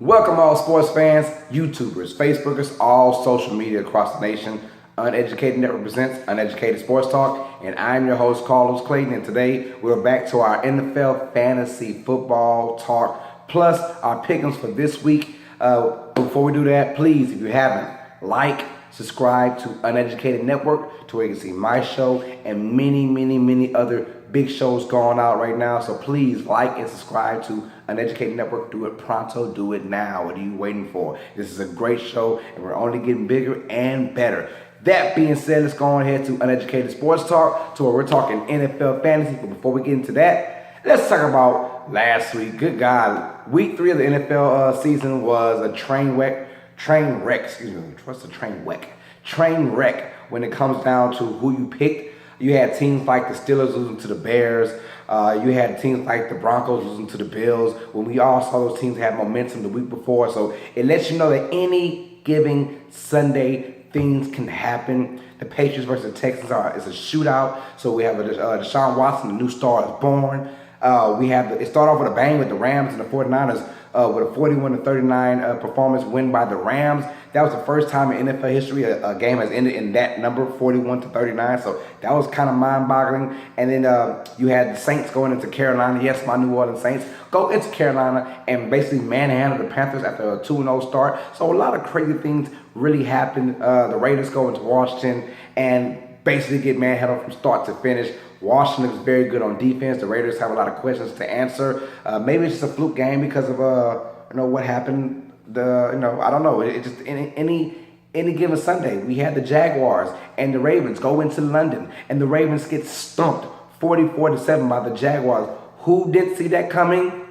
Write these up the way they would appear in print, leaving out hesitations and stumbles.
Welcome all sports fans, YouTubers, Facebookers, all social media across the nation. Uneducated Network presents Uneducated Sports Talk, and I'm your host, Carlos Clayton, and today we're back to our NFL Fantasy Football Talk, plus our pick'ems for this week. Before we do that, please, if you haven't, like, subscribe to Uneducated Network to where you can see my show and many other big shows going out right now. So please like and subscribe to Uneducated Network. Do it pronto, do it now. What are you waiting for? This is a great show and we're only getting bigger and better. That being said, let's go on ahead to Uneducated Sports Talk, to where we're talking NFL fantasy. But before we get into that, let's talk about last week. Good God, week 3 of the NFL season was a train wreck when it comes down to who you picked. You had teams like the Steelers losing to the Bears. You had teams like the Broncos losing to the Bills. When we all saw those teams have momentum the week before. So it lets you know that any given Sunday, things can happen. The Patriots versus the Texans is a shootout. So we have Deshaun Watson, the new star, is born. It started off with a bang with the Rams and the 49ers with a 41-39 performance win by the Rams. That was the first time in NFL history a game has ended in that number, 41-39. So that was kind of mind-boggling. And then you had the Saints going into Carolina. Yes, my New Orleans Saints go into Carolina and basically manhandle the Panthers after a 2-0 start. So a lot of crazy things really happened. The Raiders go into Washington and basically get manhandled from start to finish. Washington is very good on defense. The Raiders have a lot of questions to answer. Maybe it's just a fluke game because of what happened. I don't know. It just any given Sunday, we had the Jaguars and the Ravens go into London, and the Ravens get stumped 44-7 by the Jaguars. Who didn't see that coming?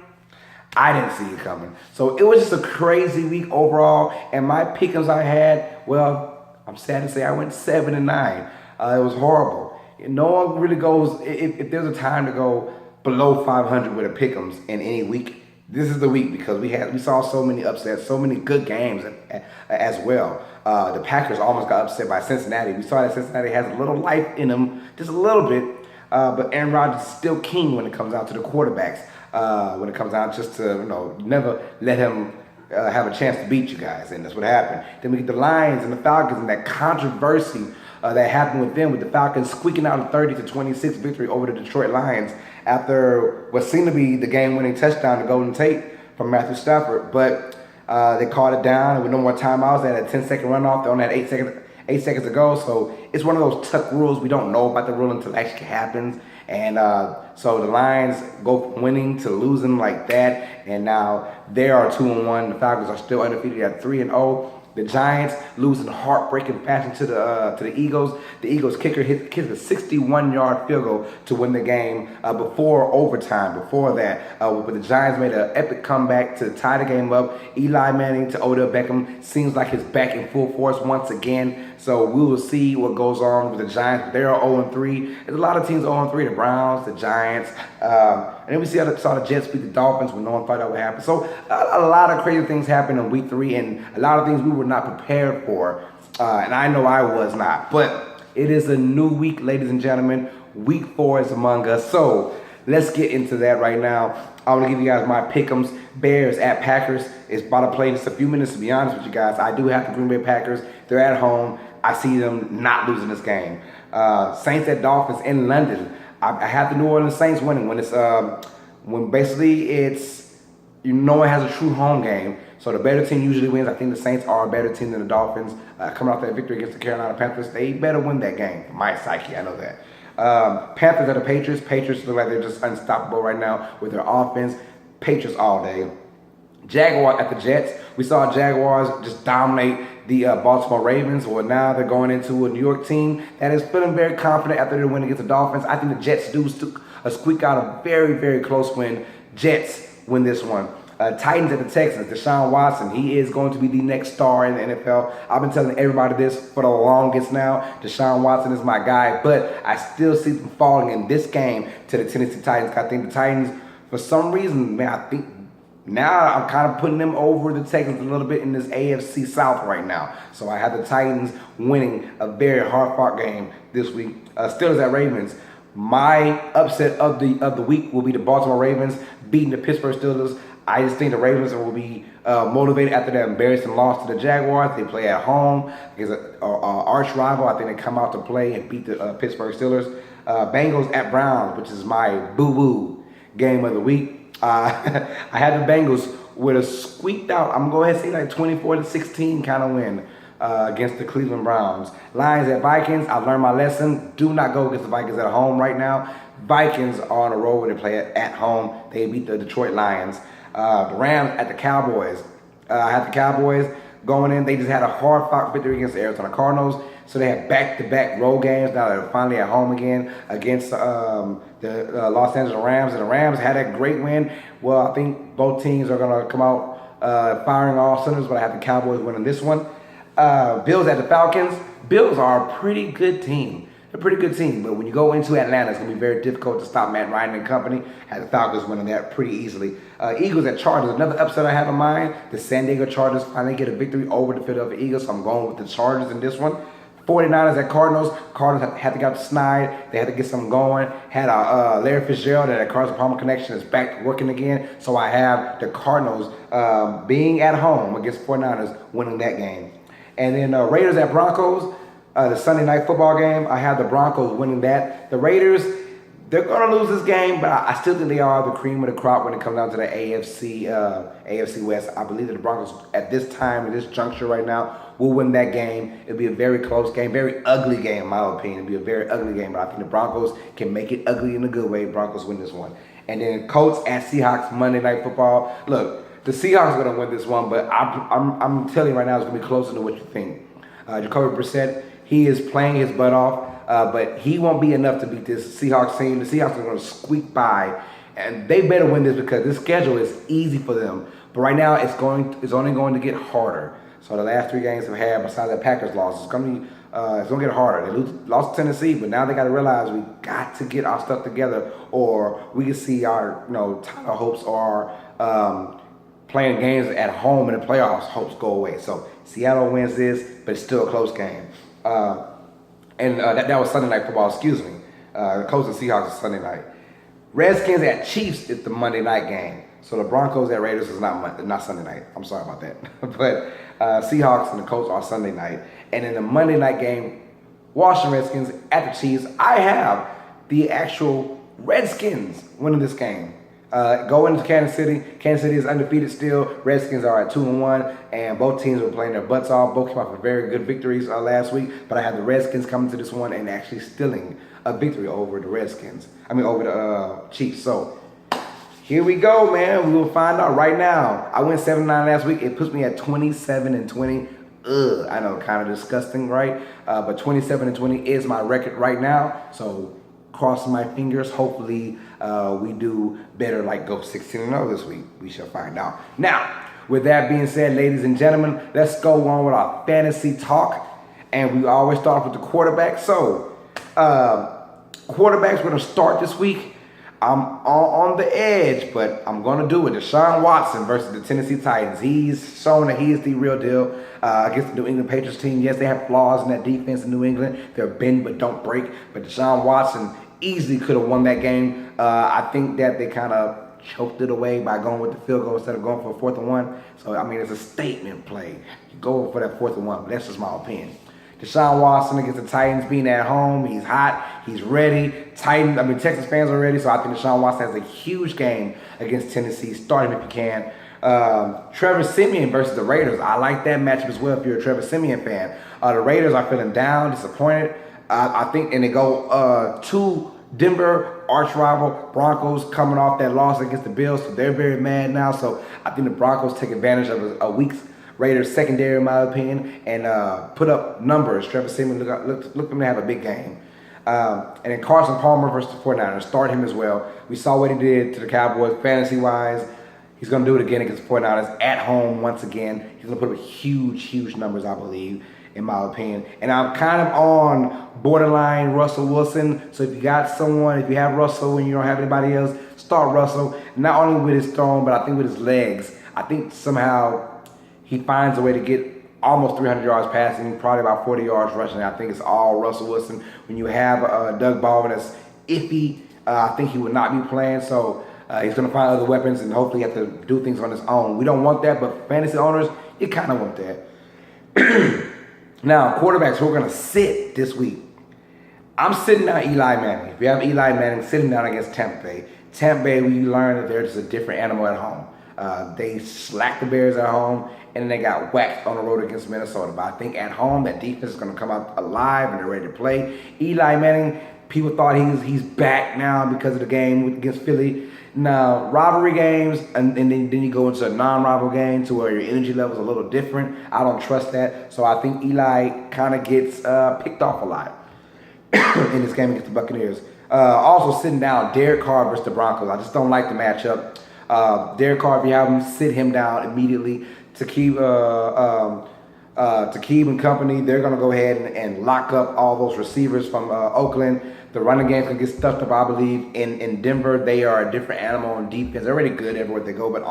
I didn't see it coming. So it was just a crazy week overall. And my pick'ems I had, well, I'm sad to say I went 7-9. It was horrible. No one really goes, if there's a time to go below 500 with a pick'ems in any week, this is the week, because we saw so many upsets, so many good games as well. The Packers almost got upset by Cincinnati. We saw that Cincinnati has a little life in them, just a little bit, but Aaron Rodgers is still king when it comes down to the quarterbacks. When it comes down just to, never let him have a chance to beat you guys, and that's what happened. Then we get the Lions and the Falcons and that controversy that happened with them, with the Falcons squeaking out a 30-26 victory over the Detroit Lions after what seemed to be the game-winning touchdown to Golden Tate from Matthew Stafford. But they called it down, and with no more timeouts, they had a 10-second runoff. They only had 8 seconds to go. So it's one of those tough rules. We don't know about the rule until it actually happens. And so the Lions go from winning to losing like that, and now they are 2-1. The Falcons are still undefeated at 3-0. The Giants losing heartbreaking fashion to the Eagles. The Eagles kicker hit a 61-yard field goal to win the game before overtime. Before that, but the Giants made an epic comeback to tie the game up. Eli Manning to Odell Beckham seems like he's back in full force once again. So we will see what goes on with the Giants. They are 0-3. There's a lot of teams 0-3. The Browns, the Giants, and then we saw the Jets beat the Dolphins when no one thought that would happen. So a lot of crazy things happened in week 3, and a lot of things we were not prepared for, and I know I was not. But it is a new week, ladies and gentlemen. Week 4 is among us. So let's get into that right now. I want to give you guys my pick'ems. Bears at Packers. It's about to play in just a few minutes, to be honest with you guys. I do have the Green Bay Packers. They're at home. I see them not losing this game. Saints at Dolphins in London. I have the New Orleans Saints winning when basically it's, it has a true home game. So the better team usually wins. I think the Saints are a better team than the Dolphins. Coming off that victory against the Carolina Panthers, they better win that game. For my psyche, I know that. Panthers at the Patriots. Patriots look like they're just unstoppable right now with their offense. Patriots all day. Jaguar at the Jets. We saw Jaguars just dominate the Baltimore Ravens. Well, now they're going into a New York team that is feeling very confident after their win against the Dolphins. I think the Jets do squeak out a very close win. Jets win this one. Titans at the Texans. Deshaun Watson, he is going to be the next star in the NFL. I've been telling everybody this for the longest now. Deshaun Watson is my guy, but I still see them falling in this game to the Tennessee Titans. I think the Titans, for some reason, man, I think now I'm kind of putting them over the Texans a little bit in this AFC South right now. So I have the Titans winning a very hard-fought game this week. Steelers at Ravens. My upset of the week will be the Baltimore Ravens beating the Pittsburgh Steelers. I just think the Ravens will be motivated after that embarrassing loss to the Jaguars. They play at home against an arch rival. I think they come out to play and beat the Pittsburgh Steelers. Bengals at Browns, which is my boo-boo game of the week. I had the Bengals with a squeaked out, I'm going to go ahead and say like 24-16 kind of win against the Cleveland Browns. Lions at Vikings, I learned my lesson. Do not go against the Vikings at home right now. Vikings are on a roll when they play at home. They beat the Detroit Lions. The Rams at the Cowboys. I had the Cowboys going in. They just had a hard-fought victory against the Arizona Cardinals. So they had back-to-back road games. Now they're finally at home again against the Los Angeles Rams. And the Rams had a great win. Well, I think both teams are going to come out firing all cylinders, but I have the Cowboys winning this one. Bills at the Falcons. Bills are a pretty good team. They're a pretty good team, but when you go into Atlanta, it's going to be very difficult to stop Matt Ryan and company. Had the Falcons winning that pretty easily. Eagles at Chargers, another upset I have in mind. The San Diego Chargers finally get a victory over the Philadelphia Eagles, so I'm going with the Chargers in this one. 49ers at Cardinals. Cardinals had to get snide. They had to get something going. Had a Larry Fitzgerald and a Carson Palmer connection is back working again. So I have the Cardinals being at home against 49ers winning that game. And then Raiders at Broncos. The Sunday night football game, I have the Broncos winning that. The Raiders, they're going to lose this game, but I still think they are the cream of the crop when it comes down to the AFC West. I believe that the Broncos, at this time, at this juncture right now, will win that game. It'll be a very close game, very ugly game, in my opinion. It'll be a very ugly game, but I think the Broncos can make it ugly in a good way. Broncos win this one. And then Colts at Seahawks, Monday Night Football. Look, the Seahawks are going to win this one, but I'm telling you right now, it's going to be closer than what you think. Jacoby Brissett, he is playing his butt off, but he won't be enough to beat this Seahawks team. The Seahawks are going to squeak by, and they better win this because this schedule is easy for them. But right now, it's only going to get harder. So the last 3 games they've had, besides that Packers loss, it's going to get harder. They lost to Tennessee, but now they got to realize we got to get our stuff together, or we can see our title hopes or playing games at home in the playoffs hopes go away. So Seattle wins this, but it's still a close game. That was Sunday Night Football, excuse me. The Colts and Seahawks is Sunday night. Redskins at Chiefs is the Monday night game. So the Broncos at Raiders is not Sunday night. I'm sorry about that. But Seahawks and the Colts are Sunday night. And in the Monday night game, Washington Redskins at the Chiefs, I have the actual Redskins winning this game. Going to Kansas City. Kansas City is undefeated still. Redskins are at 2-1, and both teams were playing their butts off. Both came off with very good victories last week, but I have the Redskins coming to this one and actually stealing a victory over the over the Chiefs. So here we go, man. We will find out right now. I went 7-9 last week. It puts me at 27-20. I know, kind of disgusting, right? But 27-20 is my record right now. So crossing my fingers. Hopefully we do better, like go 16-0 this week. We shall find out. Now, with that being said, ladies and gentlemen, let's go on with our fantasy talk. And we always start with the quarterback. So, quarterbacks, we're going to start this week. I'm on the edge, but I'm going to do it. Deshaun Watson versus the Tennessee Titans. He's shown that he is the real deal against the New England Patriots team. Yes, they have flaws in that defense in New England. They're bend but don't break. But Deshaun Watson easily could have won that game. I think that they kind of choked it away by going with the field goal instead of going for a 4th and 1. So, I mean, it's a statement play. You go for that 4th and 1, but that's just my opinion. Deshaun Watson against the Titans being at home. He's hot. He's ready. Texas fans are ready. So I think Deshaun Watson has a huge game against Tennessee. Start him if you can. Trevor Siemian versus the Raiders. I like that matchup as well if you're a Trevor Siemian fan. The Raiders are feeling down, disappointed. I think, and they go to Denver, arch rival Broncos coming off that loss against the Bills. So they're very mad now. So I think the Broncos take advantage of a weak Raiders secondary, in my opinion, and put up numbers. Trevor Siemian look them to have a big game. And then Carson Palmer versus the 49ers. Start him as well. We saw what he did to the Cowboys fantasy-wise. He's going to do it again against the 49ers at home once again. He's going to put up huge, huge numbers, I believe, in my opinion. And I'm kind of on borderline Russell Wilson. So if you got someone, if you have Russell and you don't have anybody else, start Russell. Not only with his throwing, but I think with his legs. I think somehow he finds a way to get almost 300 yards passing, probably about 40 yards rushing. I think it's all Russell Wilson. When you have Doug Baldwin that's iffy, I think he would not be playing. So He's going to find other weapons and hopefully have to do things on his own. We don't want that, but fantasy owners, you kind of want that. Now, quarterbacks who are going to sit this week. I'm sitting down Eli Manning. If you have Eli Manning, sitting down against Tampa Bay. Tampa Bay, we learned that they're just a different animal at home. They slacked the Bears at home, and then they got whacked on the road against Minnesota. But I think at home, that defense is going to come out alive and they're ready to play. Eli Manning, people thought he's back now because of the game against Philly. Now, rivalry games, and then you go into a non-rival game to where your energy level is a little different. I don't trust that. So I think Eli kind of gets picked off a lot in this game against the Buccaneers. Also sitting down Derek Carr versus the Broncos. I just don't like the matchup. Derek Carr, if you have him, sit him down immediately. To keep and company, they're going to go ahead and lock up all those receivers from Oakland. The running game's going to get stuffed up, I believe. In Denver, they are a different animal on defense. They're already good everywhere they go, but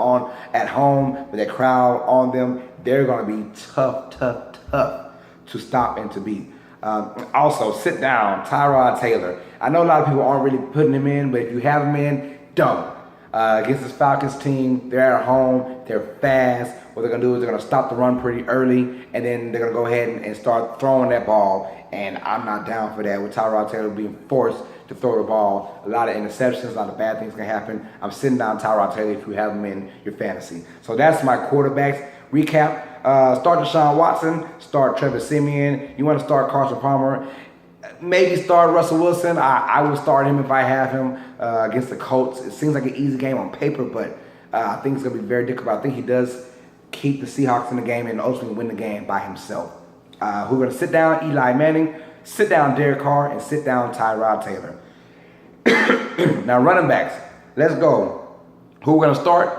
at home, with that crowd on them, they're going to be tough to stop and to beat. Also, sit down Tyrod Taylor. I know a lot of people aren't really putting him in, but if you have him in, don't. Against this Falcons team, they're at home, they're fast. What they're going to do is they're going to stop the run pretty early, and then they're going to go ahead and start throwing that ball. And I'm not down for that with Tyrod Taylor being forced to throw the ball. A lot of interceptions, a lot of bad things can happen. I'm sitting down Tyrod Taylor if you have him in your fantasy. So that's my quarterbacks. Recap, start Deshaun Watson, start Trevor Siemian. You want to start Carson Palmer. Maybe start Russell Wilson. I will start him if I have him against the Colts. It seems like an easy game on paper, but I think it's going to be very difficult. I think he does keep the Seahawks in the game and ultimately win the game by himself. We're going to sit down Eli Manning, sit down Derek Carr, and sit down Tyrod Taylor. Now, running backs. Let's go. Who we're going to start?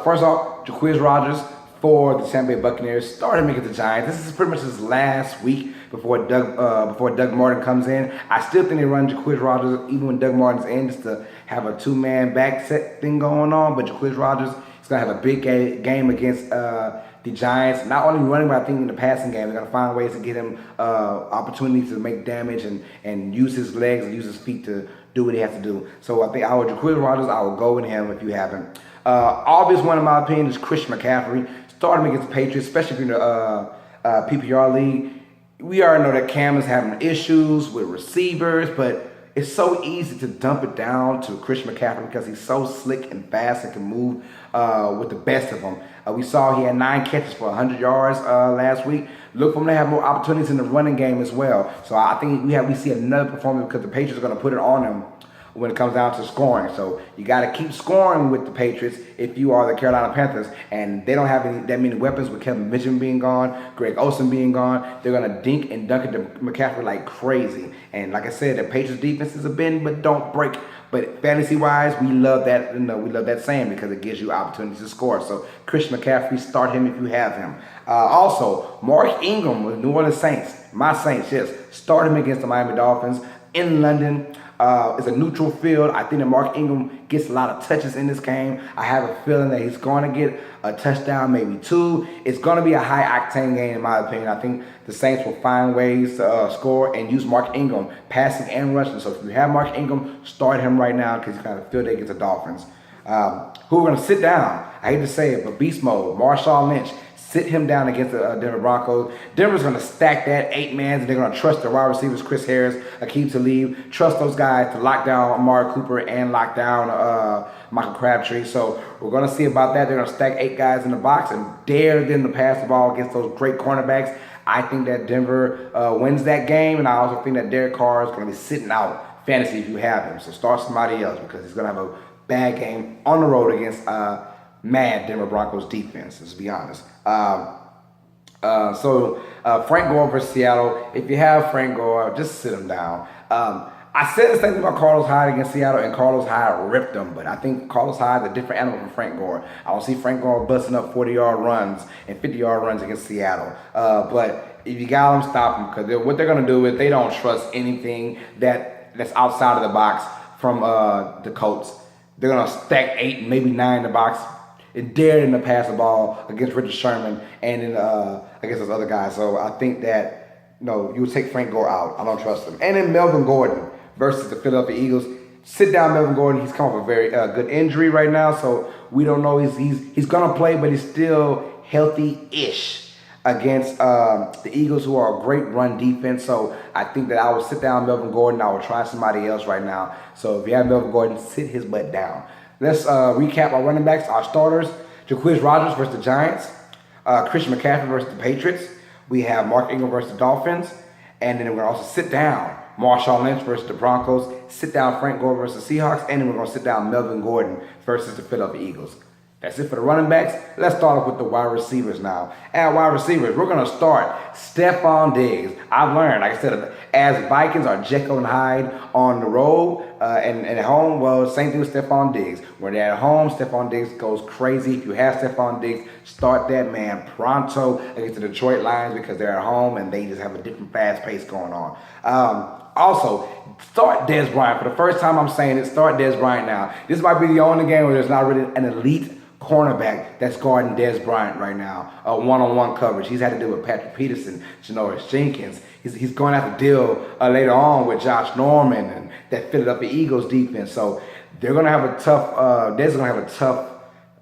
First off, Jacquizz Rodgers for the Tampa Bay Buccaneers. Start him against the Giants. This is pretty much his last week before Doug Martin comes in. I still think they run Jacquizz Rodgers even when Doug Martin's in, just to have a two-man back set thing going on. But Jacquizz Rodgers is going to have a big game against the Giants. Not only running, but I think in the passing game, they're going to find ways to get him opportunities to make damage and use his legs and use his feet to do what he has to do. So I think Jacquizz Rodgers, I will go with him if you haven't. Obvious one, in my opinion, is Christian McCaffrey. Start him against the Patriots, especially if you're in the PPR league. We already know that Cam is having issues with receivers, but it's so easy to dump it down to Christian McCaffrey because he's so slick and fast and can move with the best of them. We saw he had 9 catches for 100 yards last week. Look for him to have more opportunities in the running game as well. So I think we see another performance because the Patriots are going to put it on him when it comes down to scoring. So you got to keep scoring with the Patriots if you are the Carolina Panthers. And they don't have that many weapons with Kevin Mitchell being gone, Greg Olsen being gone. They're going to dink and dunk it to McCaffrey like crazy. And like I said, the Patriots defense is a bend but don't break. But fantasy-wise, we love that. We love that saying because it gives you opportunities to score. So Christian McCaffrey, start him if you have him. Also, Mark Ingram with New Orleans Saints. My Saints, yes. Start him against the Miami Dolphins in London. It's a neutral field. I think that Mark Ingram gets a lot of touches in this game. I have a feeling that he's going to get a touchdown, maybe 2. It's going to be a high-octane game, in my opinion. I think the Saints will find ways to score and use Mark Ingram, passing and rushing. So if you have Mark Ingram, start him right now because he's got a field day against the Dolphins. Who are going to sit down? I hate to say it, but beast mode, Marshawn Lynch. Sit him down against the Denver Broncos. Denver's going to stack that 8-man, and they're going to trust the wide receivers, Chris Harris, Akeem Talib. Trust those guys to lock down Amari Cooper and lock down Michael Crabtree. So we're going to see about that. They're going to stack 8 guys in the box and dare them to pass the ball against those great cornerbacks. I think that Denver wins that game, and I also think that Derek Carr is going to be sitting out fantasy if you have him. So start somebody else because he's going to have a bad game on the road against mad Denver Broncos defense, let's be honest. So Frank Gore versus Seattle. If you have Frank Gore, just sit him down. I said the same thing about Carlos Hyde against Seattle, and Carlos Hyde ripped them. But I think Carlos Hyde is a different animal from Frank Gore. I don't see Frank Gore busting up 40-yard runs and 50-yard runs against Seattle. But if you got them, stop them. Because what they're going to do is they don't trust anything that's outside of the box from the Colts. They're going to stack 8, maybe 9 in the box. It dared him to pass the ball against Richard Sherman and then against those other guys. So I think that, you would take Frank Gore out. I don't trust him. And then Melvin Gordon versus the Philadelphia Eagles. sit down Melvin Gordon. He's come off a very good injury right now, so we don't know. He's gonna play, but he's still healthy-ish against the Eagles, who are a great run defense. So I think that I would sit down Melvin Gordon. I would try somebody else right now. So if you have Melvin Gordon, sit his butt down. Let's recap our running backs, our starters. Jacquizz Rodgers versus the Giants. Christian McCaffrey versus the Patriots. We have Mark Ingram versus the Dolphins. And then we're going to also sit down Marshawn Lynch versus the Broncos. Sit down Frank Gore versus the Seahawks. And then we're going to sit down Melvin Gordon versus the Philadelphia Eagles. That's it for the running backs. Let's start off with the wide receivers now. At wide receivers, we're going to start Stephon Diggs. I've learned, like I said, as Vikings are Jekyll and Hyde on the road and at home, well, same thing with Stephon Diggs. When they're at home, Stephon Diggs goes crazy. If you have Stephon Diggs, start that man pronto against the Detroit Lions because they're at home and they just have a different fast pace going on. Also, start Dez Bryant. For the first time I'm saying it, start Dez Bryant now. This might be the only game where there's not really an elite cornerback that's guarding Dez Bryant right now, one-on-one coverage. He's had to deal with Patrick Peterson, Janoris Jenkins. He's going to have to deal later on with Josh Norman and that Philadelphia Eagles defense. So they're going to have a tough, Dez is going to have a tough,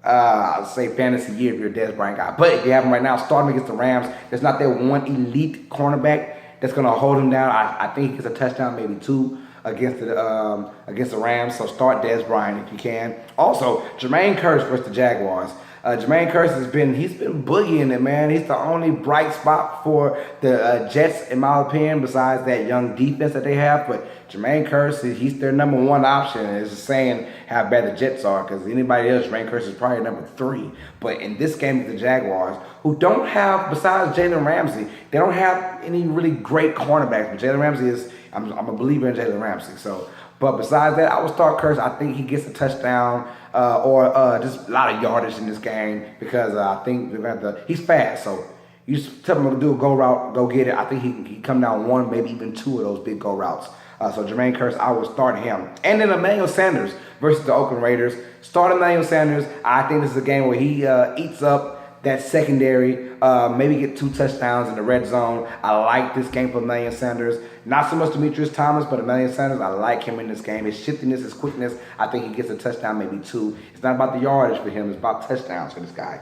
I'll say fantasy year if you're a Dez Bryant guy. But if you have him right now, start him against the Rams. There's not that one elite cornerback that's going to hold him down. I think he gets a touchdown, maybe two, against the Rams. So start Dez Bryant if you can. Also, Jermaine Kearse versus the Jaguars. Jermaine Kearse he's been boogieing it, man. He's the only bright spot for the Jets, in my opinion, besides that young defense that they have. But Jermaine Kearse, he's their number one option. It's just saying how bad the Jets are, because anybody else, Jermaine Kearse is probably number 3. But in this game with the Jaguars, who don't have, besides Jalen Ramsey, they don't have any really great cornerbacks. But Jalen Ramsey is, I'm a believer in Jalen Ramsey. So, but besides that, I would start Kearse. I think he gets a touchdown or just a lot of yardage in this game because I think they're going to have to, he's fast. So you just tell him to do a go route, go get it. I think he can come down one, maybe even 2 of those big go routes. So Jermaine Kearse, I would start him. And then Emmanuel Sanders versus the Oakland Raiders. Start Emmanuel Sanders. I think this is a game where he eats up that secondary, maybe get 2 touchdowns in the red zone. I like this game for Emmanuel Sanders. Not so much Demetrius Thomas, but Emmanuel Sanders, I like him in this game. His shiftiness, his quickness, I think he gets a touchdown, maybe 2. It's not about the yardage for him. It's about touchdowns for this guy.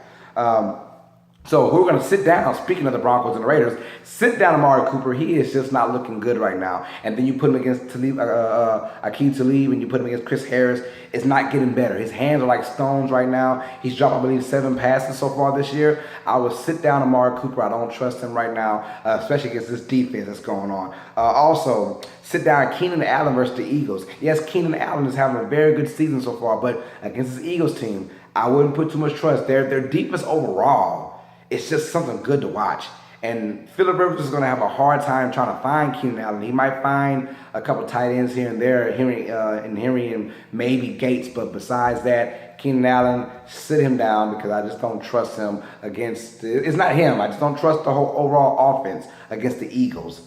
So we're going to sit down, speaking of the Broncos and the Raiders, sit down Amari Cooper. He is just not looking good right now. And then you put him against Aqib Talib and you put him against Chris Harris. It's not getting better. His hands are like stones right now. He's dropped, I believe, 7 passes so far this year. I would sit down Amari Cooper. I don't trust him right now, especially against this defense that's going on. Also, sit down Keenan Allen versus the Eagles. Yes, Keenan Allen is having a very good season so far, but against this Eagles team, I wouldn't put too much trust. Their defense overall, it's just something good to watch. And Phillip Rivers is going to have a hard time trying to find Keenan Allen. He might find a couple tight ends here and there, Henry and maybe Gates. But besides that, Keenan Allen, sit him down because I just don't trust him against, it's not him. I just don't trust the whole overall offense against the Eagles.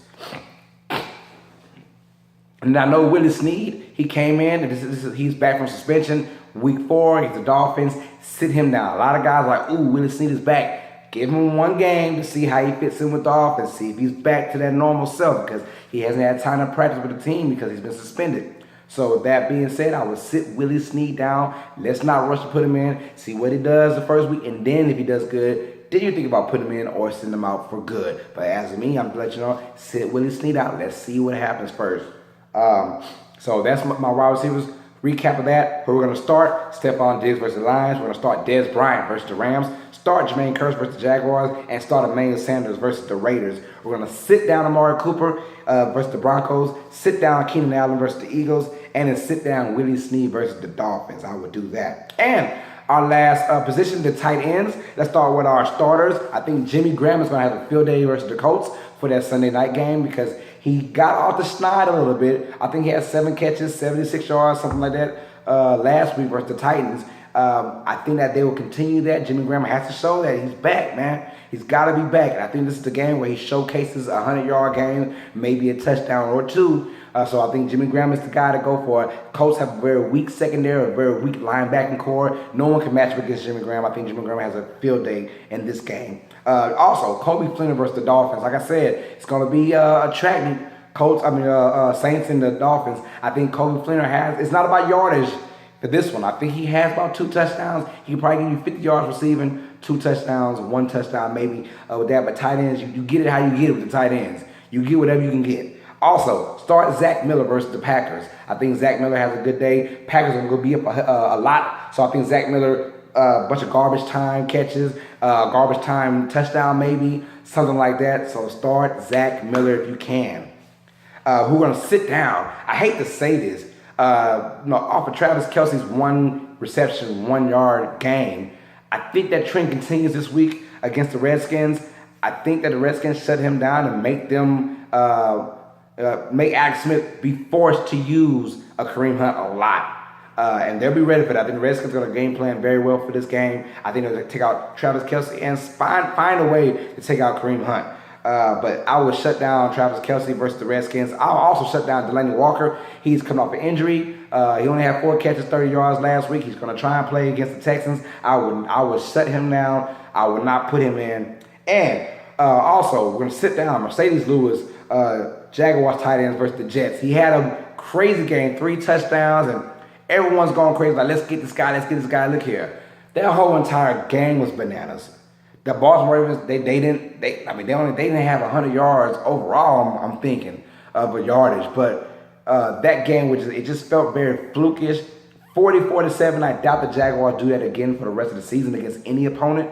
And I know Willie Snead, he came in, and he's back from suspension. Week 4, he's the Dolphins. Sit him down. A lot of guys are like, ooh, Willie Snead is back. Give him one game to see how he fits in with the offense, see if he's back to that normal self because he hasn't had time to practice with the team because he's been suspended. So with that being said, I would sit Willie Snead down. Let's not rush to put him in. See what he does the first week, and then if he does good, then you think about putting him in or sending him out for good. But as me, I'm letting you know, sit Willie Snead out. Let's see what happens first. So that's my wide receivers. Recap of that. Who we're going to start: Stephon Diggs versus the Lions. We're going to start Dez Bryant versus the Rams. Start Jermaine Kearse versus the Jaguars, and start Emmanuel Sanders versus the Raiders. We're going to sit down Amari Cooper versus the Broncos, sit down Keenan Allen versus the Eagles, and then sit down Willie Snead versus the Dolphins. I would do that. And our last position, the tight ends. Let's start with our starters. I think Jimmy Graham is going to have a field day versus the Colts for that Sunday night game because he got off the schneid a little bit. I think he had 7 catches, 76 yards, something like that last week versus the Titans. I think that they will continue that. Jimmy Graham has to show that he's back, man. He's got to be back. And I think this is the game where he showcases a 100-yard game, maybe a touchdown or 2. So I think Jimmy Graham is the guy to go for it. Colts have a very weak secondary, a very weak linebacking core. No one can match up against Jimmy Graham. I think Jimmy Graham has a field day in this game. Also, Kobe Fleener versus the Dolphins. Like I said, it's going to be a track meet. Saints and the Dolphins. I think Kobe Fleener has. It's not about yardage for this one. I think he has about 2 touchdowns. He can probably give you 50 yards receiving, 2 touchdowns, 1 touchdown maybe with that. But tight ends, you get it how you get it with the tight ends. You get whatever you can get. Also, start Zach Miller versus the Packers. I think Zach Miller has a good day. Packers are going to be up a lot. So I think Zach Miller, a bunch of garbage time catches, garbage time touchdown maybe, something like that. So start Zach Miller if you can. Who are going to sit down. I hate to say this. Off of Travis Kelce's 1 reception, 1 yard game, I think that trend continues this week against the Redskins. I think that the Redskins shut him down and make them make Alex Smith be forced to use a Kareem Hunt a lot. And they'll be ready for that. I think the Redskins are going to game plan very well for this game. I think they're going to take out Travis Kelce and find a way to take out Kareem Hunt. But I would shut down Travis Kelce versus the Redskins. I'll also shut down Delanie Walker. He's coming off an injury. He only had 4 catches, 30 yards last week. He's going to try and play against the Texans. I would shut him down. I would not put him in. And also, we're going to sit down Mercedes Lewis, Jaguars tight ends versus the Jets. He had a crazy game, 3 touchdowns, and everyone's going crazy. Like, let's get this guy. Look here. Their whole entire game was bananas. The Baltimore Ravens, they didn't have 100 yards overall. I'm thinking of a yardage, but that game it just felt very flukish. 40-47. I doubt the Jaguars do that again for the rest of the season against any opponent.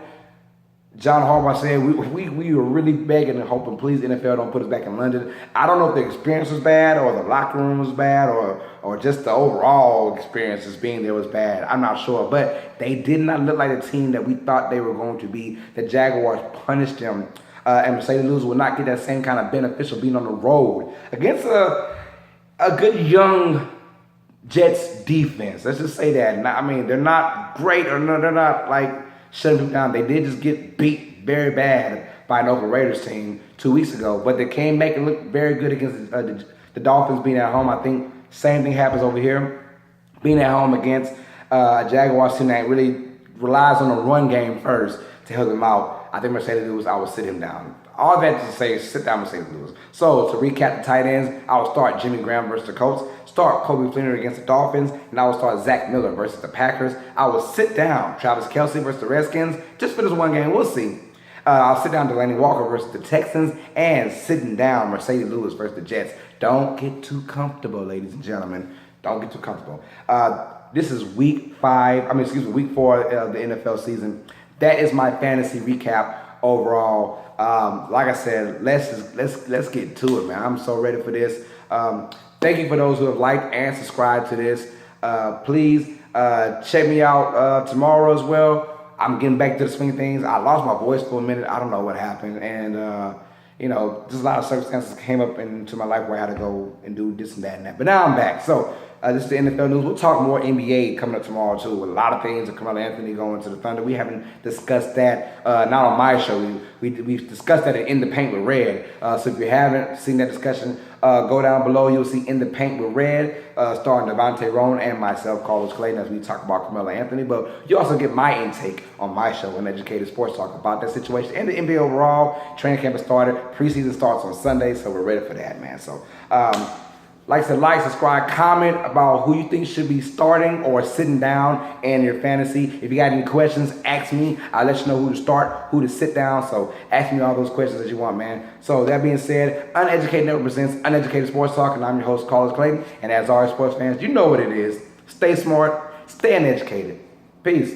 John Harbaugh said we were really begging and hoping, please NFL don't put us back in London. I don't know if the experience was bad or the locker room was bad or just the overall experience as being there was bad. I'm not sure. But they did not look like the team that we thought they were going to be. The Jaguars punished them. And Mercedes Lewis will not get that same kind of beneficial being on the road against a good young Jets defense. Let's just say that. They're not great or they're not like shutting them down. They did just get beat very bad by an Oakland Raiders team 2 weeks ago, but they came back and look very good against the Dolphins being at home. I think same thing happens over here. Being at home against a Jaguars team that really relies on the run game first to help them out. I think Mercedes Lewis, I will sit him down. All that to say is sit down Mercedes Lewis. So to recap the tight ends, I will start Jimmy Graham versus the Colts, start Kobe Fleener against the Dolphins, and I will start Zach Miller versus the Packers. I will sit down Travis Kelce versus the Redskins just for this one game. We'll see. I'll sit down Delanie Walker versus the Texans and sitting down Mercedes Lewis versus the Jets. Don't get too comfortable, ladies and gentlemen. Don't get too comfortable. This is week 4 of the NFL season. That is my fantasy recap overall. Like I said, let's get to it, man. I'm so ready for this. Thank you for those who have liked and subscribed to this. Please check me out tomorrow as well. I'm getting back to the swing of things. I lost my voice for a minute. I don't know what happened. And, just a lot of circumstances came up into my life where I had to go and do this and that and that. But now I'm back. So this is the NFL news. We'll talk more NBA coming up tomorrow, too, with a lot of things. Carmelo Anthony going to the Thunder. We haven't discussed that, not on my show. We've discussed that in the Paint with Red. So if you haven't seen that discussion, go down below. You'll see In the Paint with Red, starring Devontae Rowan and myself, Carlos Clayton, as we talk about Carmelo Anthony. But you also get my intake on my show, Uneducated Sports Talk, about that situation and the NBA overall. Training camp has started. Preseason starts on Sunday, so we're ready for that, man. So, like I said, like, subscribe, comment about who you think should be starting or sitting down in your fantasy. If you got any questions, ask me. I'll let you know who to start, who to sit down. So ask me all those questions that you want, man. So that being said, Uneducated Network presents Uneducated Sports Talk, and I'm your host, Carlos Clayton. And as always, sports fans, you know what it is. Stay smart, stay uneducated. Peace.